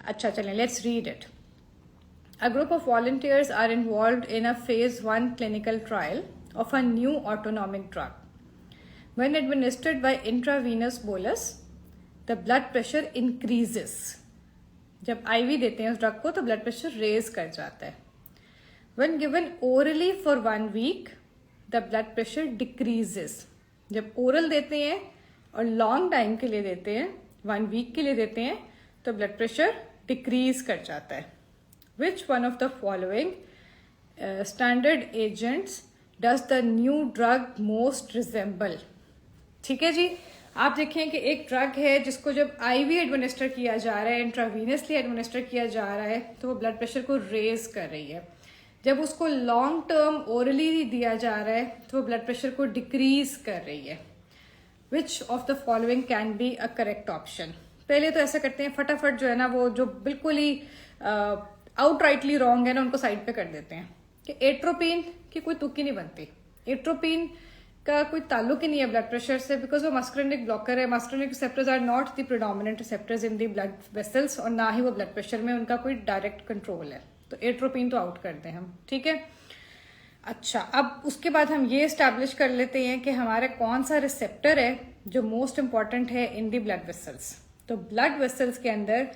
अच्छा चलें, let's read it. A group of volunteers are involved in a phase 1 clinical trial of a new autonomic drug. When administered by intravenous bolus, the blood pressure increases. जब IV देते हैं उस drug को तो blood pressure raise कर जाता है. When given orally for 1 week, the blood pressure decreases. जब ओरल देते हैं और लॉन्ग टाइम के लिए देते हैं, 1 वीक के लिए देते हैं, तो ब्लड प्रेशर डिक्रीज कर जाता है. Which one of the following standard agents does the new drug most resemble? ठीक है जी, आप देखें कि एक ड्रग है जिसको जब आईवी एडमिनिस्टर किया जा रहा है, इंट्रावीनसली एडमिनिस्टर किया जा रहा है, तो वो ब्लड प्रेशर को रेज कर रही है. जब उसको लॉन्ग टर्म ओरली दिया जा रहा है तो वो ब्लड प्रेशर को डिक्रीज कर रही है. Which of the following can be a correct option? पहले तो ऐसा करते हैं, फटाफट जो है ना वो जो बिल्कुल ही आउटराइटली रॉन्ग है ना उनको साइड पे कर देते हैं कि एट्रोपिन की कोई तुक्की नहीं बनती. एट्रोपिन का कोई ताल्लुक ही नहीं है ब्लड प्रेशर से, बिकॉज वो मस्करिनिक ब्लॉकर है. Muscarinic receptors are not the predominant receptors in the blood vessels और ना ही वो ब्लड प्रेशर में उनका कोई डायरेक्ट कंट्रोल है. तो एट्रोपिन तो आउट करते हैं हम, ठीक है. अच्छा, अब उसके बाद हम ये एस्टैब्लिश कर लेते हैं कि हमारा कौन सा रिसेप्टर है जो मोस्ट इंपॉर्टेंट है इन दी ब्लड वेसल्स. तो ब्लड वेसल्स के अंदर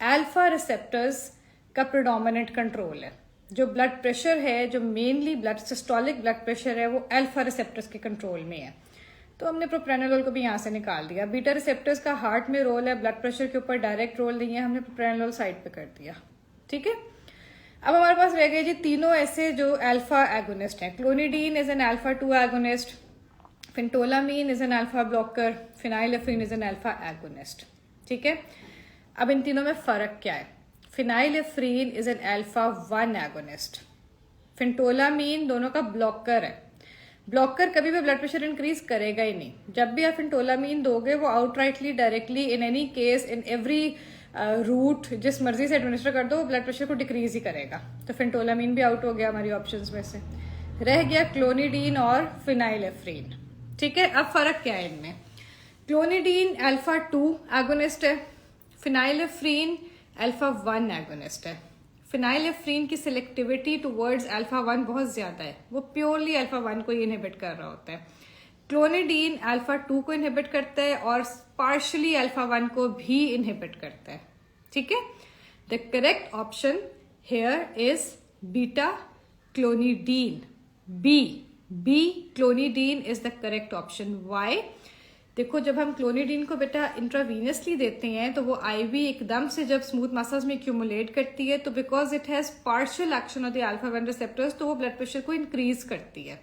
अल्फा रिसेप्टर्स का प्रिडोमिनेंट कंट्रोल है. जो ब्लड प्रेशर है, जो mainly blood systolic blood pressure है, वो अल्फा रिसेप्टर्स के कंट्रोल में है. तो हमने प्रोप्रानोलोल को भी यहाँ से निकाल दिया. बीटा रिसेप्टर्स का हार्ट में रोल है, ब्लड प्रेशर के ऊपर डायरेक्ट रोल नहीं है, हमने प्रोप्रानोलोल साइड पे कर दिया, ठीक है. अब हमारे पास रह गए जी तीनों ऐसे जो अल्फा एगोनिस्ट हैं. Clonidine is an alpha 2 agonist, फेंटोलामीन is an alpha blocker, phenylephrine is an alpha agonist, ठीक है. अब इन तीनों में फर्क क्या है? Phenylephrine is an alpha 1 agonist, फेंटोलामीन दोनों का ब्लॉकर है. ब्लॉकर कभी भी ब्लड प्रेशर इंक्रीज करेगा ही नहीं. जब भी आप फेंटोलामीन दोगे वो outrightly directly in any case in every route जिस मर्जी से एडमिनिस्टर कर दो ब्लड प्रेशर को डिक्रीज ही करेगा. तो फेंटोलामीन भी आउट हो गया हमारी ऑप्शंस में से. रह गया क्लोनिडीन और फिनाइलेफ्रिन, ठीक है. अब फर्क क्या है इनमें? क्लोनिडीन अल्फा 2 एगोनिस्ट है, फिनाइलेफ्रिन अल्फा 1 एगोनिस्ट है. फिनाइलेफ्रिन की सिलेक्टिविटी टुवर्ड्स अल्फा 1 बहुत ज्यादा है, वो प्योरली अल्फा 1 को ही इनहिबिट कर रहा होता है. क्लोनिडीन अल्फा 2 को इनहिबिट करता है और पार्शली अल्फा 1 को भी इनहिबिट करता है, ठीक है. The correct option here is beta clonidine. B clonidine is the correct option. Why? देखो, जब हम क्लोनिडीन को बेटा इंट्रावीनसली देते हैं तो वो आईवी एकदम से जब स्मूथ मसल्स में एक्यूमुलेट करती है तो because it has partial action of the alpha 1 receptors तो वो ब्लड प्रेशर को इंक्रीज करती है.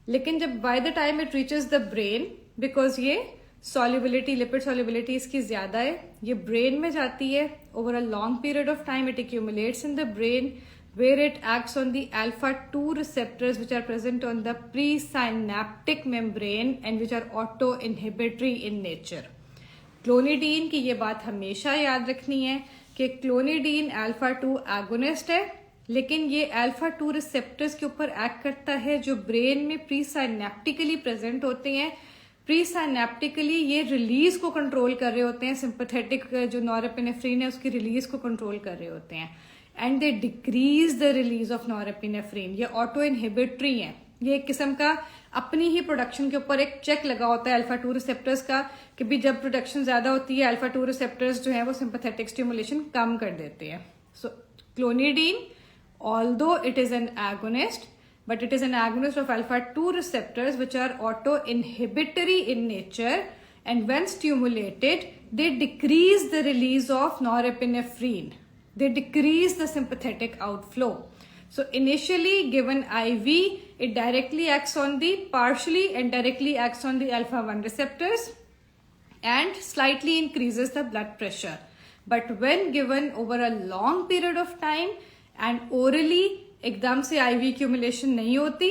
लेकिन जब by the time it reaches the brain, because ये सॉल्युबिलिटी, लिपिड सॉल्युबिलिटी इसकी ज्यादा है, ये ब्रेन में जाती है. Over a long period of time it accumulates in the brain where it acts on the alpha 2 receptors which are present on the presynaptic membrane and which are auto-inhibitory in nature. Clonidine की ये बात हमेशा याद रखनी है कि clonidine alpha 2 agonist है, लेकिन ये अल्फा 2 रिसेप्टर्स के ऊपर एक्ट करता है जो ब्रेन में प्रीसाइनेप्टिकली प्रेजेंट होते हैं. प्रीसाइनेप्टिकली ये रिलीज को कंट्रोल कर रहे होते हैं, सिंपैथेटिक जो नॉरएपिनेफ्रिन है उसकी रिलीज को कंट्रोल कर रहे होते हैं. And they decrease the release of norepinephrine. ये ऑटो इनहिबिटरी है, ये एक किस्म का अपनी ही प्रोडक्शन के ऊपर एक चेक लगा होता है अल्फा 2 रिसेप्टर्स का कि भी जब प्रोडक्शन ज्यादा होती है अल्फा 2 रिसेप्टर्स जो है वो सिंपैथेटिक स्टिमुलेशन कम कर देते हैं. So clonidine although it is an agonist but it is an agonist of alpha 2 receptors which are auto inhibitory in nature, and when stimulated they decrease the release of norepinephrine, they decrease the sympathetic outflow. So initially given IV it directly acts on the partially and directly acts on the alpha 1 receptors and slightly increases the blood pressure, but when given over a long period of time and orally एकदम से IV accumulation नहीं होती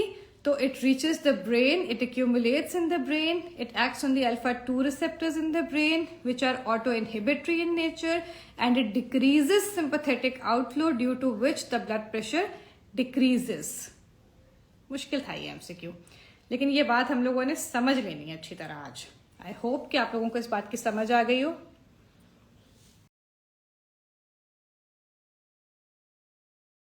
तो it reaches the brain, it accumulates in the brain, it acts on the alpha 2 receptors in the brain which are auto-inhibitory in nature, and it decreases sympathetic outflow due to which the blood pressure decreases. मुश्किल था ये MCQ, लेकिन ये बात हम लोगों ने समझ लेनी है अच्छी तरह आज. आई होप कि आप लोगों को इस बात की समझ आ गई हो.